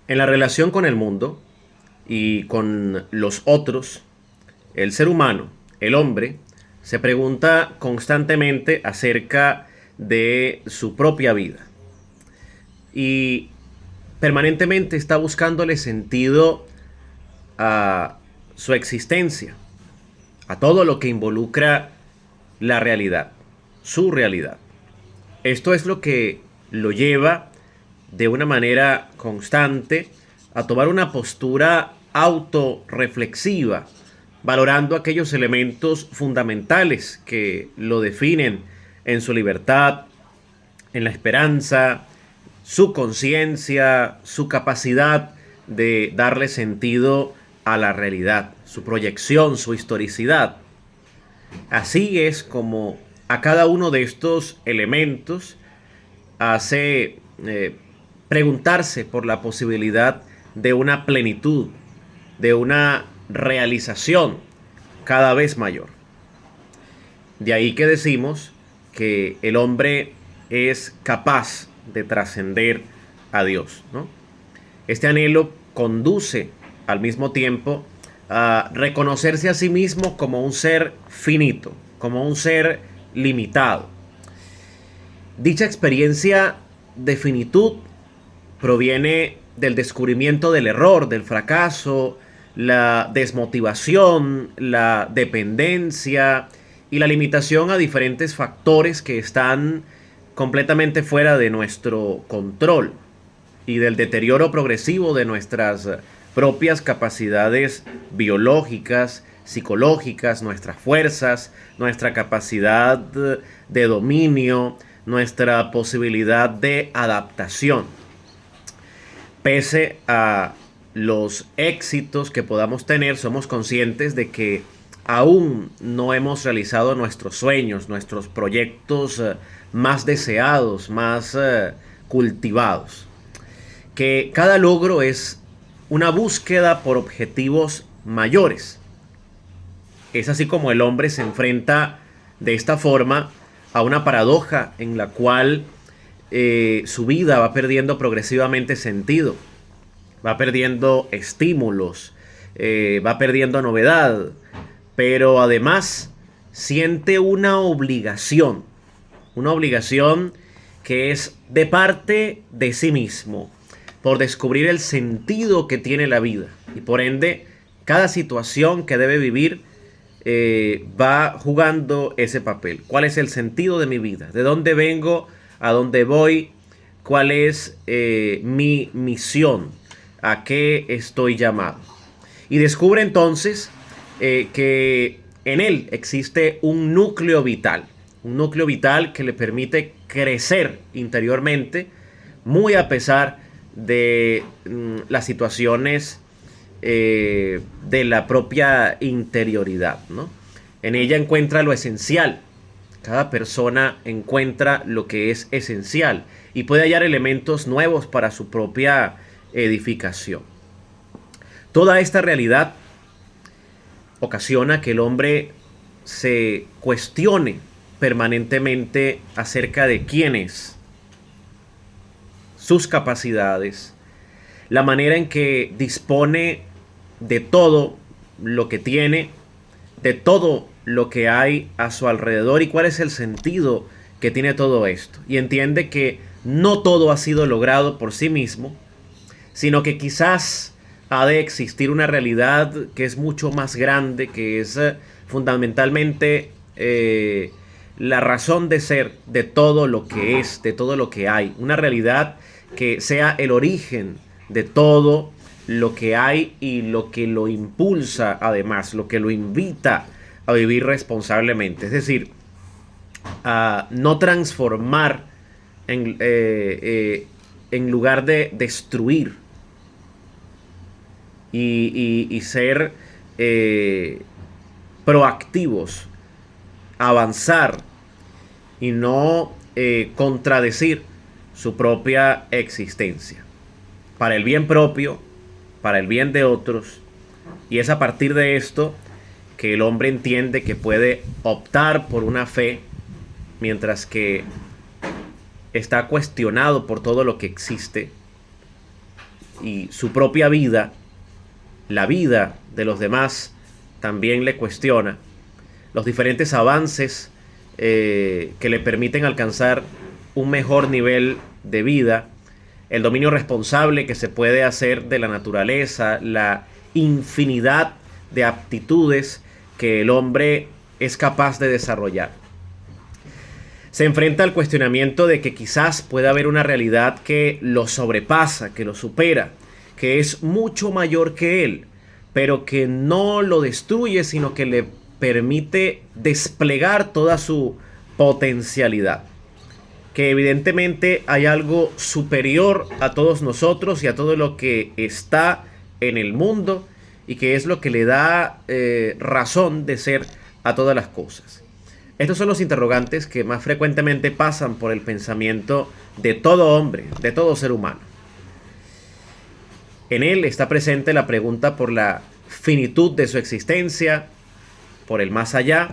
En la relación con el mundo y con los otros, el ser humano, el hombre, se pregunta constantemente acerca de su propia vida y permanentemente está buscándole sentido a su existencia, a todo lo que involucra la realidad, su realidad. Esto es lo que lo lleva de una manera constante a tomar una postura autorreflexiva, valorando aquellos elementos fundamentales que lo definen en su libertad, en la esperanza, su conciencia, su capacidad de darle sentido a la realidad, su proyección, su historicidad. Así es como a cada uno de estos elementos hace preguntarse por la posibilidad de una plenitud, de una realización cada vez mayor. De ahí que decimos que el hombre es capaz de trascender a Dios, ¿no? Este anhelo conduce al mismo tiempo a reconocerse a sí mismo como un ser finito, como un ser limitado. Dicha experiencia de finitud proviene del descubrimiento del error, del fracaso, la desmotivación, la dependencia y la limitación a diferentes factores que están completamente fuera de nuestro control y del deterioro progresivo de nuestras propias capacidades biológicas, psicológicas, nuestras fuerzas, nuestra capacidad de dominio, nuestra posibilidad de adaptación. Pese a los éxitos que podamos tener, somos conscientes de que aún no hemos realizado nuestros sueños, nuestros proyectos más deseados, más cultivados. Que cada logro es una búsqueda por objetivos mayores. Es así como el hombre se enfrenta de esta forma a una paradoja en la cual su vida va perdiendo progresivamente sentido, va perdiendo estímulos, va perdiendo novedad, pero además siente una obligación que es de parte de sí mismo, por descubrir el sentido que tiene la vida y por ende cada situación que debe vivir va jugando ese papel. ¿Cuál es el sentido de mi vida? ¿De dónde vengo? ¿A dónde voy? ¿Cuál es mi misión? ¿A qué estoy llamado? Y descubre entonces que en él existe un núcleo vital que le permite crecer interiormente, muy a pesar de las situaciones de la propia interioridad, ¿no? En ella encuentra lo esencial. Cada persona encuentra lo que es esencial y puede hallar elementos nuevos para su propia edificación. Toda esta realidad ocasiona que el hombre se cuestione permanentemente acerca de quién es, sus capacidades, la manera en que dispone de todo lo que tiene, de todo lo que hay a su alrededor y cuál es el sentido que tiene todo esto. Y entiende que no todo ha sido logrado por sí mismo, sino que quizás ha de existir una realidad que es mucho más grande, que es fundamentalmente la razón de ser de todo lo que es, de todo lo que hay. Una realidad que sea el origen de todo lo que hay y lo que lo impulsa, además, lo que lo invita a vivir responsablemente. Es decir, a no transformar en lugar de destruir y ser proactivos, avanzar y no contradecir su propia existencia para el bien propio, para el bien de otros. Y es a partir de esto que el hombre entiende que puede optar por una fe mientras que está cuestionado por todo lo que existe y su propia vida, la vida de los demás, también le cuestiona. Los diferentes avances que le permiten alcanzar un mejor nivel de vida, el dominio responsable que se puede hacer de la naturaleza, la infinidad de aptitudes que el hombre es capaz de desarrollar. Se enfrenta al cuestionamiento de que quizás pueda haber una realidad que lo sobrepasa, que lo supera, que es mucho mayor que él, pero que no lo destruye, sino que le permite desplegar toda su potencialidad. Que evidentemente hay algo superior a todos nosotros y a todo lo que está en el mundo, y que es lo que le da razón de ser a todas las cosas. Estos son los interrogantes que más frecuentemente pasan por el pensamiento de todo hombre, de todo ser humano. En él está presente la pregunta por la finitud de su existencia, por el más allá,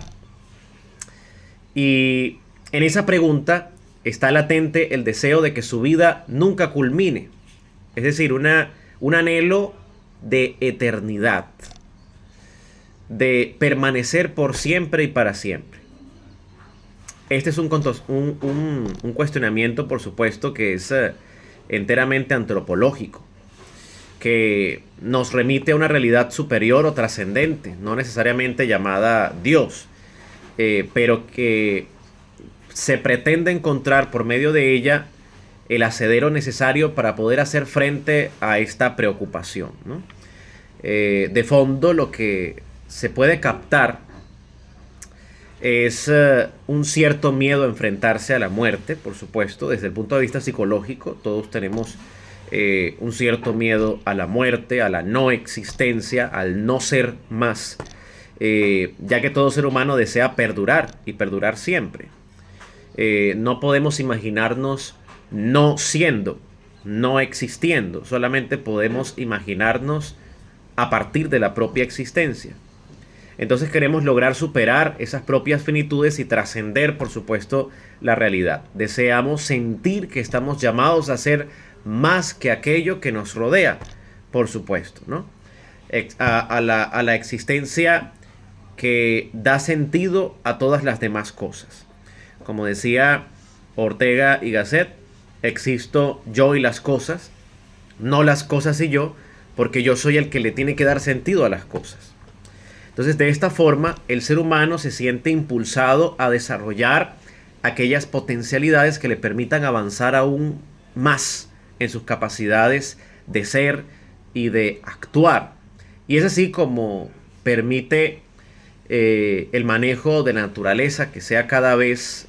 y en esa pregunta está latente el deseo de que su vida nunca culmine, es decir, un anhelo de eternidad, de permanecer por siempre y para siempre. Este es un cuestionamiento, por supuesto, que es enteramente antropológico, que nos remite a una realidad superior o trascendente, no necesariamente llamada Dios, pero que se pretende encontrar por medio de ella el asidero necesario para poder hacer frente a esta preocupación, ¿no? De fondo, lo que se puede captar es un cierto miedo a enfrentarse a la muerte, por supuesto, desde el punto de vista psicológico. Todos tenemos un cierto miedo a la muerte, a la no existencia, al no ser más, ya que todo ser humano desea perdurar y perdurar siempre. No podemos imaginarnos no siendo, no existiendo, solamente podemos imaginarnos a partir de la propia existencia. Entonces queremos lograr superar esas propias finitudes y trascender, por supuesto, la realidad. Deseamos sentir que estamos llamados a ser más que aquello que nos rodea, por supuesto, ¿no? A la existencia que da sentido a todas las demás cosas. Como decía Ortega y Gasset, existo yo y las cosas, no las cosas y yo, porque yo soy el que le tiene que dar sentido a las cosas. Entonces, de esta forma, el ser humano se siente impulsado a desarrollar aquellas potencialidades que le permitan avanzar aún más en sus capacidades de ser y de actuar. Y es así como permite el manejo de la naturaleza que sea cada vez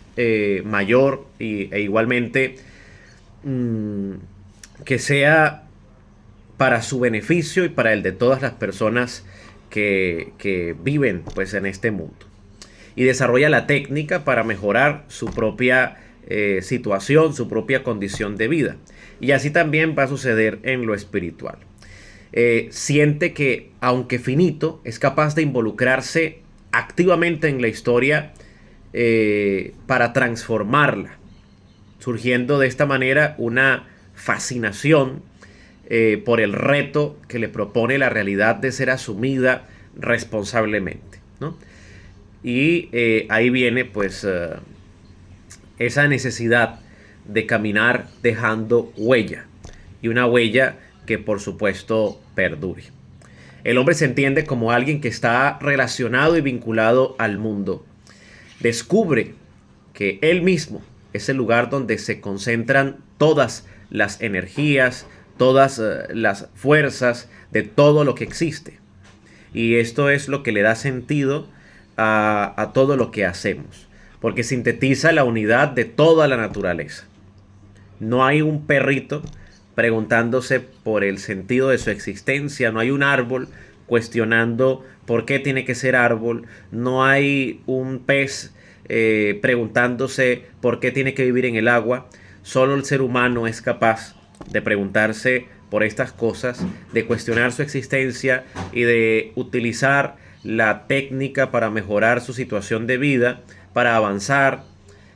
mayor e igualmente que sea para su beneficio y para el de todas las personas que viven pues en este mundo, y desarrolla la técnica para mejorar su propia situación, su propia condición de vida, y así también va a suceder en lo espiritual. Siente que, aunque finito, es capaz de involucrarse activamente en la historia para transformarla, surgiendo de esta manera una fascinación por el reto que le propone la realidad de ser asumida responsablemente, ¿no? Y ahí viene pues esa necesidad de caminar dejando huella, y una huella que por supuesto perdure. El hombre se entiende como alguien que está relacionado y vinculado al mundo. Descubre que él mismo es el lugar donde se concentran todas las energías, todas las fuerzas de todo lo que existe. Y esto es lo que le da sentido a todo lo que hacemos, porque sintetiza la unidad de toda la naturaleza. No hay un perrito preguntándose por el sentido de su existencia, no hay un árbol cuestionando por qué tiene que ser árbol, no hay un pez preguntándose por qué tiene que vivir en el agua. Solo el ser humano es capaz de preguntarse por estas cosas, de cuestionar su existencia y de utilizar la técnica para mejorar su situación de vida, para avanzar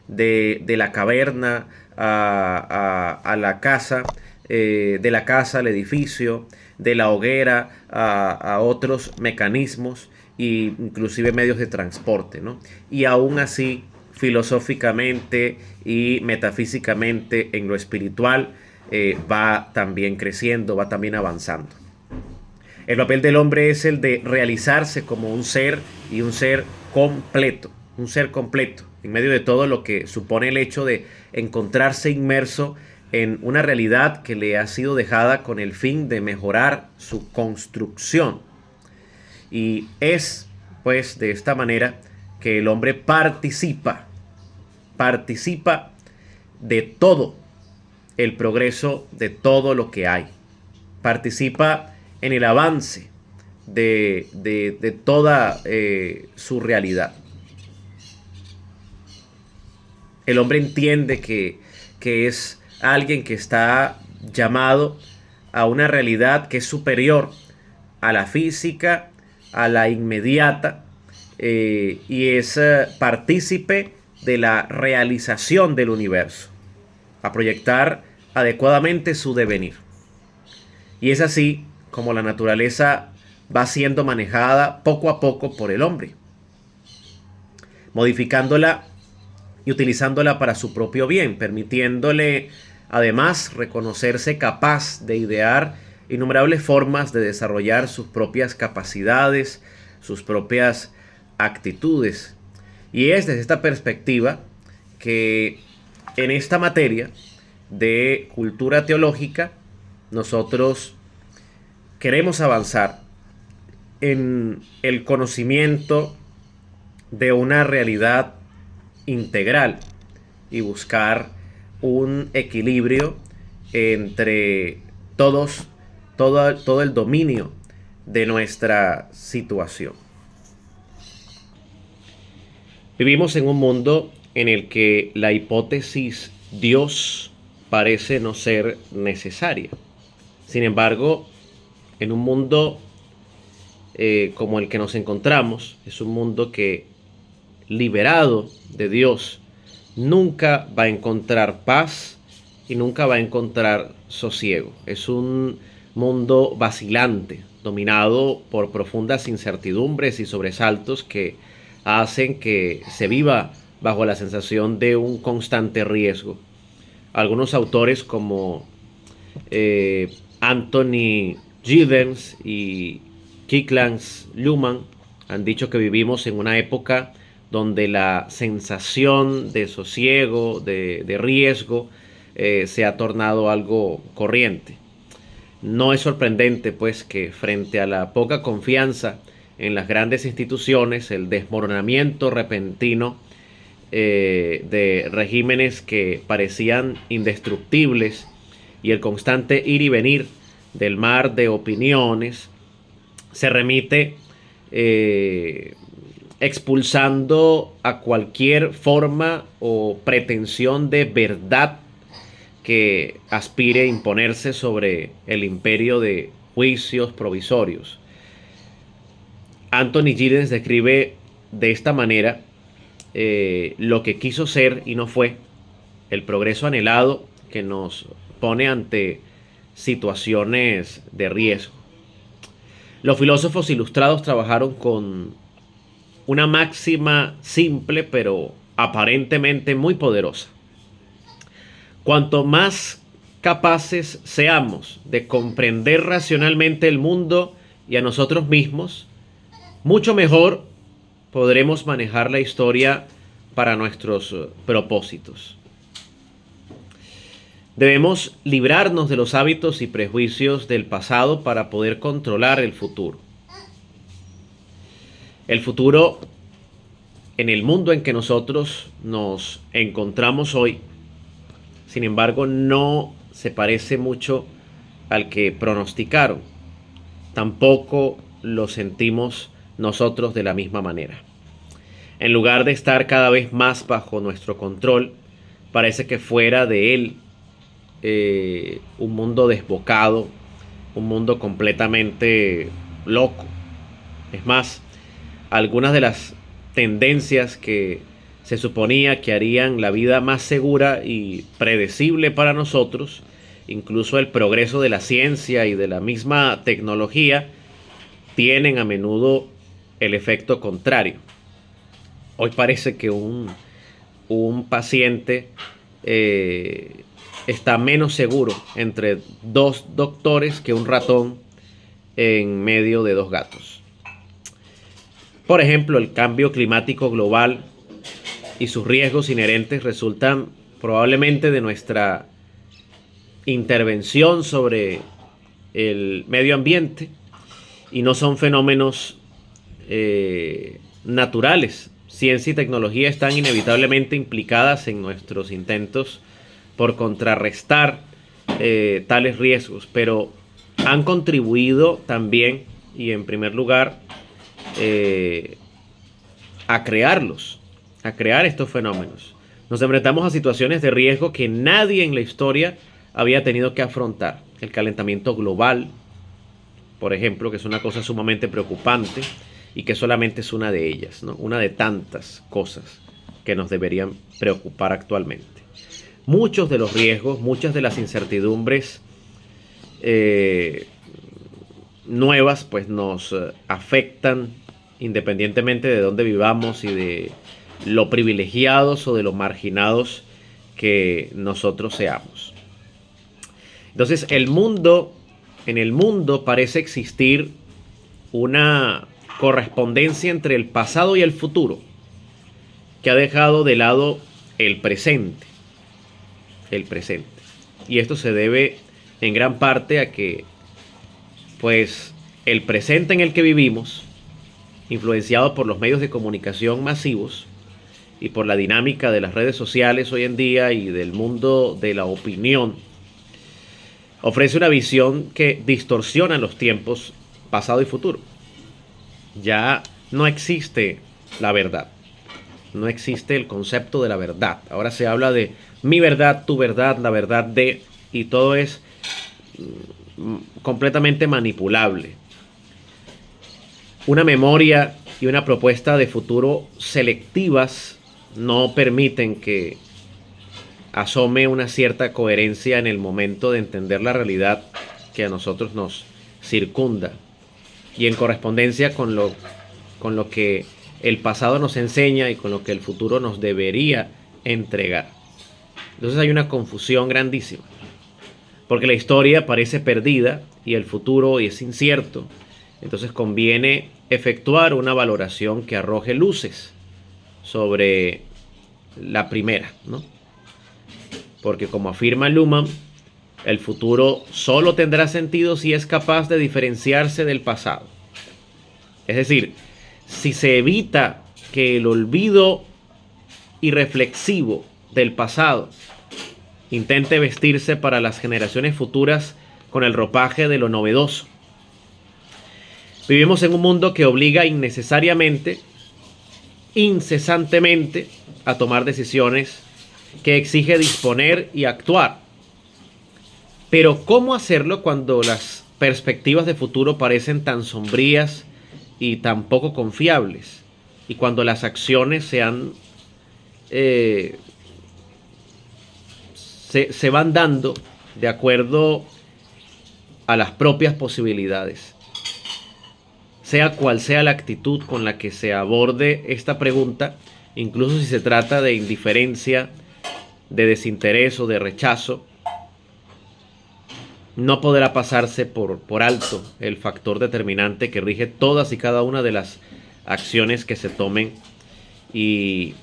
de la caverna a la casa, de la casa al edificio, de la hoguera a otros mecanismos e inclusive medios de transporte, ¿no? Y aún así, filosóficamente y metafísicamente en lo espiritual, va también creciendo, va también avanzando. El papel del hombre es el de realizarse como un ser y un ser completo, en medio de todo lo que supone el hecho de encontrarse inmerso en una realidad que le ha sido dejada con el fin de mejorar su construcción. Y es, pues, de esta manera que el hombre participa de todo el progreso de todo lo que hay. Participa en el avance de toda su realidad. El hombre entiende que es alguien que está llamado a una realidad que es superior a la física, a la inmediata, y es partícipe de la realización del universo, a proyectar adecuadamente su devenir. Y es así como la naturaleza va siendo manejada poco a poco por el hombre, modificándola y utilizándola para su propio bien, permitiéndole además reconocerse capaz de idear innumerables formas de desarrollar sus propias capacidades, sus propias actitudes. Y es desde esta perspectiva que en esta materia de cultura teológica nosotros queremos avanzar en el conocimiento de una realidad integral y buscar un equilibrio entre todo el dominio de nuestra situación. Vivimos en un mundo en el que la hipótesis Dios parece no ser necesaria. Sin embargo, en un mundo como el que nos encontramos, es un mundo que, liberado de Dios, nunca va a encontrar paz y nunca va a encontrar sosiego. Es un mundo vacilante, dominado por profundas incertidumbres y sobresaltos que hacen que se viva bajo la sensación de un constante riesgo. Algunos autores como Anthony Giddens y Niklas Luhmann han dicho que vivimos en una época donde la sensación de sosiego, de riesgo, se ha tornado algo corriente. No es sorprendente, pues, que frente a la poca confianza en las grandes instituciones, el desmoronamiento repentino de regímenes que parecían indestructibles y el constante ir y venir del mar de opiniones, se remite expulsando a cualquier forma o pretensión de verdad que aspire a imponerse sobre el imperio de juicios provisorios. Anthony Giddens describe de esta manera lo que quiso ser y no fue, el progreso anhelado que nos pone ante situaciones de riesgo. Los filósofos ilustrados trabajaron con una máxima simple pero aparentemente muy poderosa. Cuanto más capaces seamos de comprender racionalmente el mundo y a nosotros mismos, mucho mejor podremos manejar la historia para nuestros propósitos. Debemos librarnos de los hábitos y prejuicios del pasado para poder controlar el futuro. El futuro, en el mundo en que nosotros nos encontramos hoy, sin embargo, no se parece mucho al que pronosticaron. Tampoco lo sentimos nosotros de la misma manera. En lugar de estar cada vez más bajo nuestro control, parece que fuera de él un mundo desbocado, un mundo completamente loco. Es más, algunas de las tendencias que se suponía que harían la vida más segura y predecible para nosotros incluso el progreso de la ciencia y de la misma tecnología tienen a menudo el efecto contrario. Hoy parece que un paciente está menos seguro entre dos doctores que un ratón en medio de dos gatos. Por ejemplo, el cambio climático global y sus riesgos inherentes resultan probablemente de nuestra intervención sobre el medio ambiente y no son fenómenos naturales. Ciencia y tecnología están inevitablemente implicadas en nuestros intentos por contrarrestar tales riesgos, pero han contribuido también y en primer lugar a crearlos, a crear estos fenómenos. Nos enfrentamos a situaciones de riesgo que nadie en la historia había tenido que afrontar. El calentamiento global, por ejemplo, que es una cosa sumamente preocupante y que solamente es una de ellas, ¿no? Una de tantas cosas que nos deberían preocupar actualmente. Muchos de los riesgos, muchas de las incertidumbres nuevas, pues nos afectan independientemente de dónde vivamos y de lo privilegiados o de lo marginados que nosotros seamos. Entonces, en el mundo parece existir una correspondencia entre el pasado y el futuro, que ha dejado de lado el presente. El presente. Y esto se debe en gran parte a que, pues, el presente en el que vivimos, influenciado por los medios de comunicación masivos y por la dinámica de las redes sociales hoy en día y del mundo de la opinión, ofrece una visión que distorsiona los tiempos pasado y futuro. Ya no existe la verdad. No existe el concepto de la verdad. Ahora se habla de mi verdad, tu verdad, la verdad de... Y todo es completamente manipulable. Una memoria y una propuesta de futuro selectivas no permiten que asome una cierta coherencia en el momento de entender la realidad que a nosotros nos circunda y en correspondencia con lo que el pasado nos enseña y con lo que el futuro nos debería entregar. Entonces hay una confusión grandísima, porque la historia parece perdida y el futuro es incierto. Entonces conviene efectuar una valoración que arroje luces sobre la primera, ¿no? Porque como afirma Luhmann, el futuro solo tendrá sentido si es capaz de diferenciarse del pasado. Es decir, si se evita que el olvido irreflexivo del pasado intente vestirse para las generaciones futuras con el ropaje de lo novedoso. Vivimos en un mundo que obliga innecesariamente, incesantemente, a tomar decisiones, que exige disponer y actuar. Pero ¿cómo hacerlo cuando las perspectivas de futuro parecen tan sombrías y tan poco confiables? Y cuando las acciones se van dando de acuerdo a las propias posibilidades. Sea cual sea la actitud con la que se aborde esta pregunta, incluso si se trata de indiferencia, de desinterés o de rechazo, no podrá pasarse por alto el factor determinante que rige todas y cada una de las acciones que se tomen y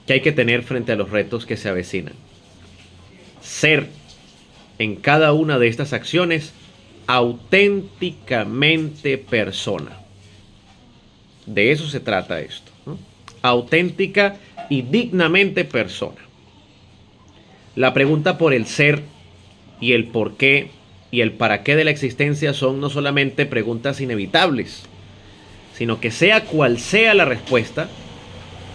que hay que tener frente a los retos que se avecinan. Ser en cada una de estas acciones auténticamente persona. De eso se trata esto, ¿no? Auténtica y dignamente persona. La pregunta por el ser y el por qué y el para qué de la existencia son no solamente preguntas inevitables, sino que sea cual sea la respuesta,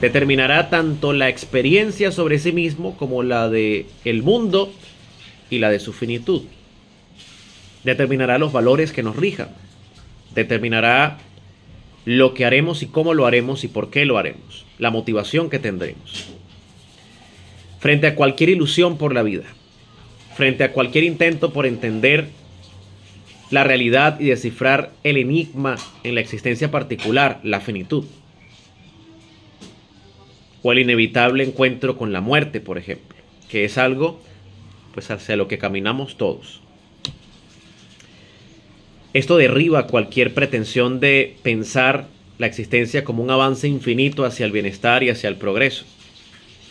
determinará tanto la experiencia sobre sí mismo como la de el mundo y la de su finitud. Determinará los valores que nos rijan. Determinará lo que haremos y cómo lo haremos y por qué lo haremos. La motivación que tendremos. Frente a cualquier ilusión por la vida, frente a cualquier intento por entender la realidad y descifrar el enigma en la existencia particular, la finitud, o el inevitable encuentro con la muerte, por ejemplo, que es algo pues hacia lo que caminamos todos. Esto derriba cualquier pretensión de pensar la existencia como un avance infinito hacia el bienestar y hacia el progreso.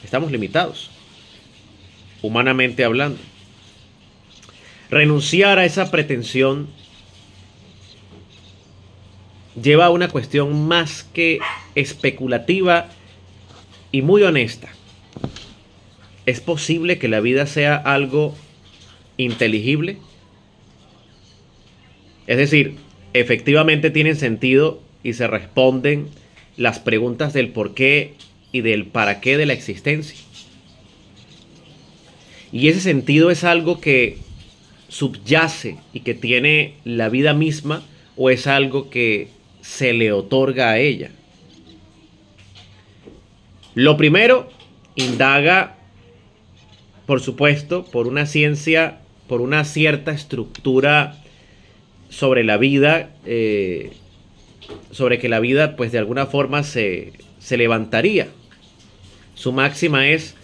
Estamos limitados, humanamente hablando. Renunciar a esa pretensión lleva a una cuestión más que especulativa y muy honesta. ¿Es posible que la vida sea algo inteligible? Es decir, efectivamente tienen sentido y se responden las preguntas del por qué y del para qué de la existencia. Y ese sentido es algo que subyace y que tiene la vida misma, o es algo que se le otorga a ella. Lo primero indaga, por supuesto, por una ciencia, por una cierta estructura sobre la vida, sobre que la vida pues de alguna forma se levantaría. Su máxima es: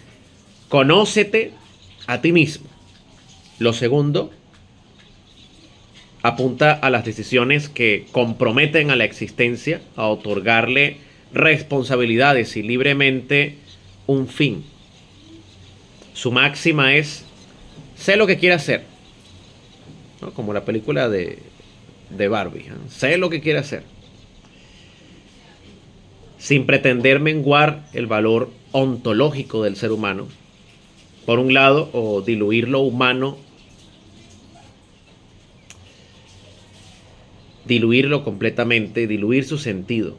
conócete a ti mismo. Lo segundo apunta a las decisiones que comprometen a la existencia, a otorgarle responsabilidades y libremente un fin. Su máxima es: sé lo que quieras hacer, ¿no? Como la película de Barbie, ¿eh? Sé lo que quieras hacer, sin pretender menguar el valor ontológico del ser humano, por un lado, o diluir lo humano, diluirlo completamente, diluir su sentido.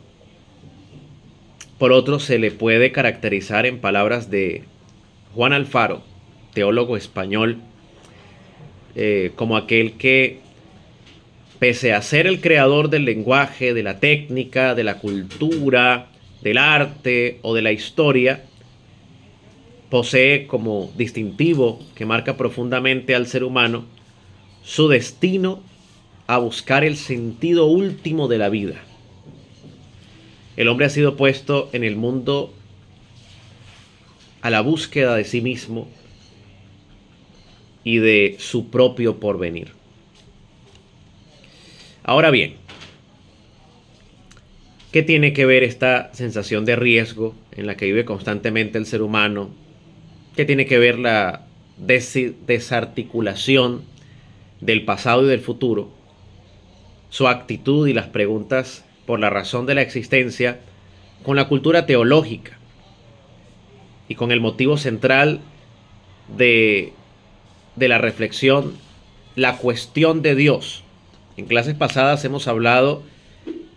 Por otro, se le puede caracterizar en palabras de Juan Alfaro, teólogo español, como aquel que, pese a ser el creador del lenguaje, de la técnica, de la cultura, del arte o de la historia, posee como distintivo que marca profundamente al ser humano su destino a buscar el sentido último de la vida. El hombre ha sido puesto en el mundo a la búsqueda de sí mismo y de su propio porvenir. Ahora bien, ¿qué tiene que ver esta sensación de riesgo en la que vive constantemente el ser humano? ¿Qué tiene que ver la desarticulación del pasado y del futuro, su actitud y las preguntas por la razón de la existencia, con la cultura teológica y con el motivo central de la reflexión, la cuestión de Dios? En clases pasadas hemos hablado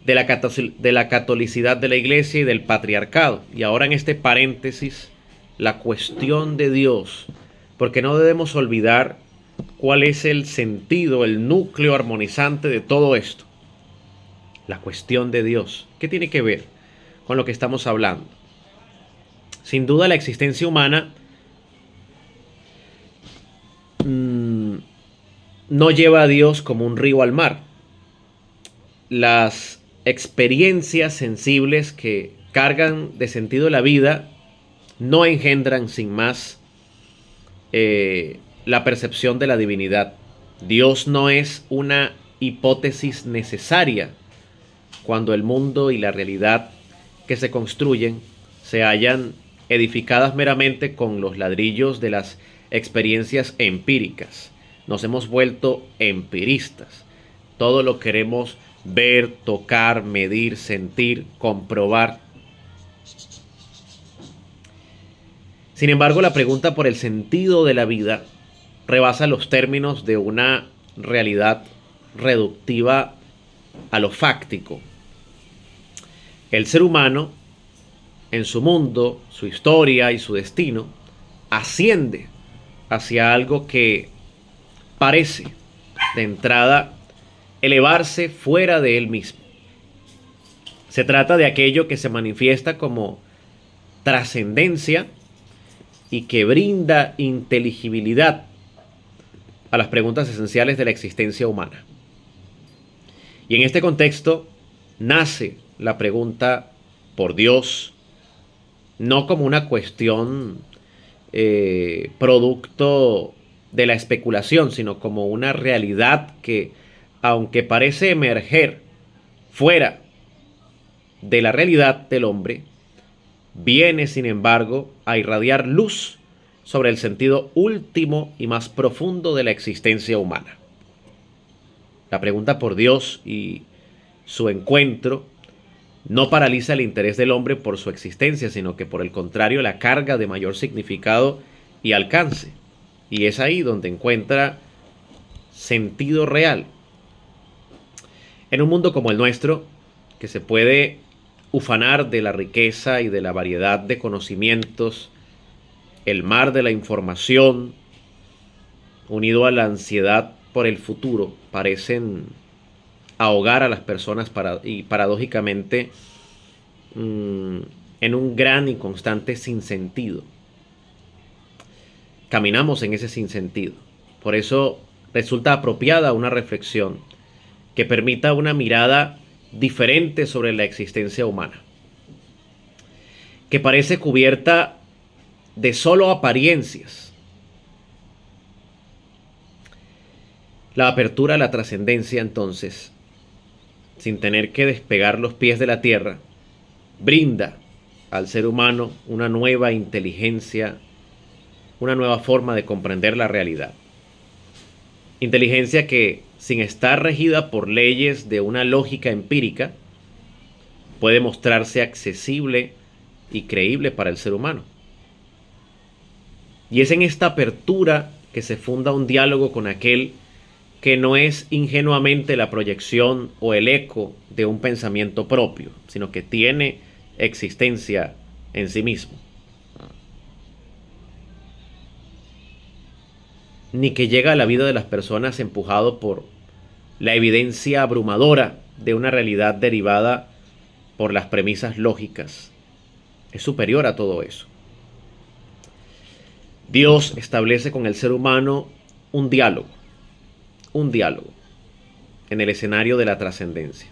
de la catolicidad de la Iglesia y del patriarcado, y ahora en este paréntesis, la cuestión de Dios, porque no debemos olvidar cuál es el sentido, el núcleo armonizante de todo esto. La cuestión de Dios. ¿Qué tiene que ver con lo que estamos hablando? Sin duda, la existencia humana no lleva a Dios como un río al mar. Las experiencias sensibles que cargan de sentido la vida no engendran sin más la percepción de la divinidad. Dios no es una hipótesis necesaria cuando el mundo y la realidad que se construyen se hallan edificadas meramente con los ladrillos de las experiencias empíricas. Nos hemos vuelto empiristas. Todo lo queremos ver, tocar, medir, sentir, comprobar. Sin embargo, la pregunta por el sentido de la vida rebasa los términos de una realidad reductiva a lo fáctico. El ser humano, en su mundo, su historia y su destino, asciende hacia algo que parece, de entrada, elevarse fuera de él mismo. Se trata de aquello que se manifiesta como trascendencia y que brinda inteligibilidad a las preguntas esenciales de la existencia humana. Y en este contexto nace la pregunta por Dios, no como una cuestión producto de la especulación, sino como una realidad que, aunque parece emerger fuera de la realidad del hombre, viene, sin embargo, a irradiar luz sobre el sentido último y más profundo de la existencia humana. La pregunta por Dios y su encuentro no paraliza el interés del hombre por su existencia, sino que por el contrario la carga de mayor significado y alcance. Y es ahí donde encuentra sentido real. En un mundo como el nuestro, que se puede ufanar de la riqueza y de la variedad de conocimientos, el mar de la información, unido a la ansiedad por el futuro, parecen ahogar a las personas y paradójicamente en un gran y constante sinsentido. Caminamos en ese sinsentido. Por eso resulta apropiada una reflexión que permita una mirada diferente sobre la existencia humana, que parece cubierta de solo apariencias. La apertura a la trascendencia, entonces, sin tener que despegar los pies de la tierra, brinda al ser humano una nueva inteligencia, una nueva forma de comprender la realidad. Inteligencia que, sin estar regida por leyes de una lógica empírica, puede mostrarse accesible y creíble para el ser humano. Y es en esta apertura que se funda un diálogo con aquel que no es ingenuamente la proyección o el eco de un pensamiento propio, sino que tiene existencia en sí mismo. Ni que llega a la vida de las personas empujado por la evidencia abrumadora de una realidad derivada por las premisas lógicas. Es superior a todo eso. Dios establece con el ser humano un diálogo en el escenario de la trascendencia,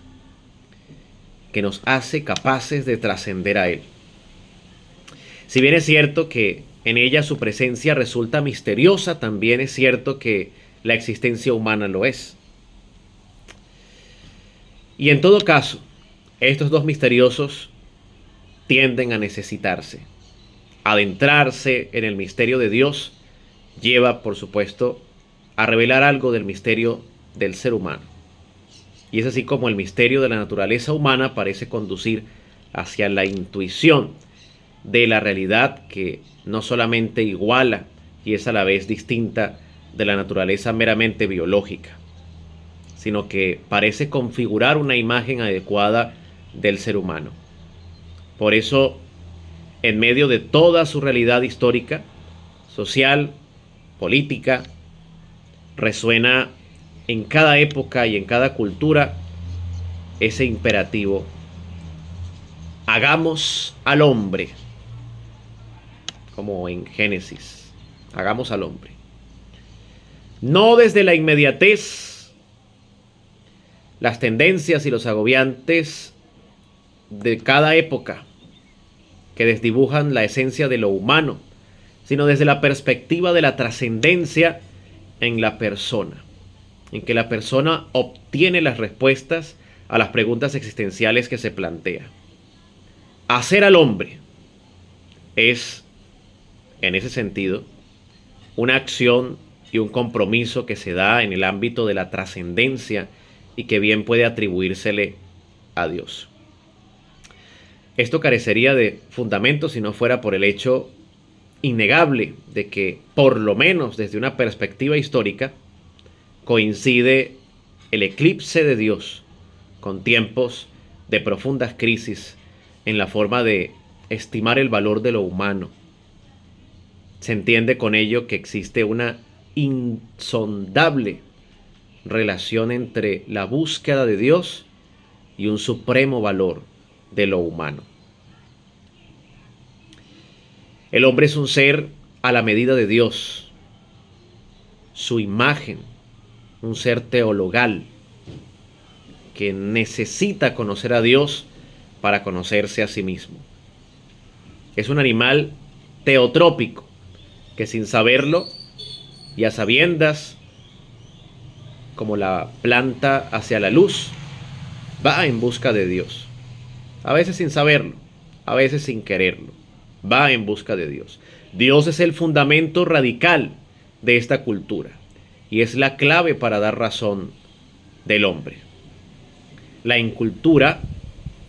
que nos hace capaces de trascender a Él. Si bien es cierto que en ella su presencia resulta misteriosa, también es cierto que la existencia humana lo es. Y en todo caso, estos dos misteriosos tienden a necesitarse. Adentrarse en el misterio de Dios lleva, por supuesto, a revelar algo del misterio del ser humano. Y es así como el misterio de la naturaleza humana parece conducir hacia la intuición de la realidad que no solamente iguala y es a la vez distinta de la naturaleza meramente biológica, sino que parece configurar una imagen adecuada del ser humano. Por eso, en medio de toda su realidad histórica, social, política, resuena en cada época y en cada cultura ese imperativo: hagamos al hombre, como en Génesis, hagamos al hombre. No desde la inmediatez, las tendencias y los agobiantes de cada época que desdibujan la esencia de lo humano, sino desde la perspectiva de la trascendencia en la persona, en que la persona obtiene las respuestas a las preguntas existenciales que se plantea. Hacer al hombre es, en ese sentido, una acción y un compromiso que se da en el ámbito de la trascendencia y que bien puede atribuírsele a Dios. Esto carecería de fundamento si no fuera por el hecho innegable de que, por lo menos desde una perspectiva histórica, coincide el eclipse de Dios con tiempos de profundas crisis en la forma de estimar el valor de lo humano. Se entiende con ello que existe una insondable relación entre la búsqueda de Dios y un supremo valor de lo humano. El hombre es un ser a la medida de Dios, su imagen, un ser teologal que necesita conocer a Dios para conocerse a sí mismo. Es un animal teotrópico que sin saberlo y a sabiendas, como la planta hacia la luz, va en busca de Dios. A veces sin saberlo, a veces sin quererlo. Va en busca de Dios. Dios es el fundamento radical de esta cultura y es la clave para dar razón del hombre. La incultura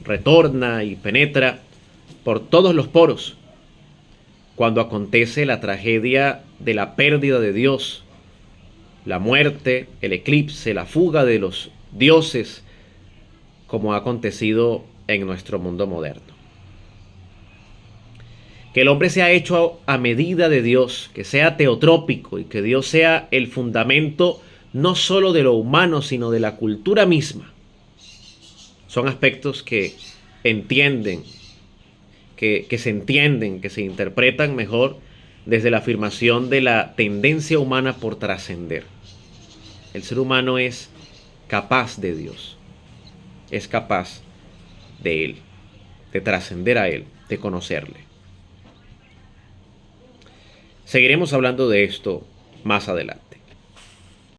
retorna y penetra por todos los poros cuando acontece la tragedia de la pérdida de Dios, la muerte, el eclipse, la fuga de los dioses, como ha acontecido en nuestro mundo moderno. Que el hombre sea hecho a medida de Dios, que sea teotrópico y que Dios sea el fundamento no solo de lo humano, sino de la cultura misma. Son aspectos que entienden, que se entienden, que se interpretan mejor desde la afirmación de la tendencia humana por trascender. El ser humano es capaz de Dios, es capaz de Él, de trascender a Él, de conocerle. Seguiremos hablando de esto más adelante.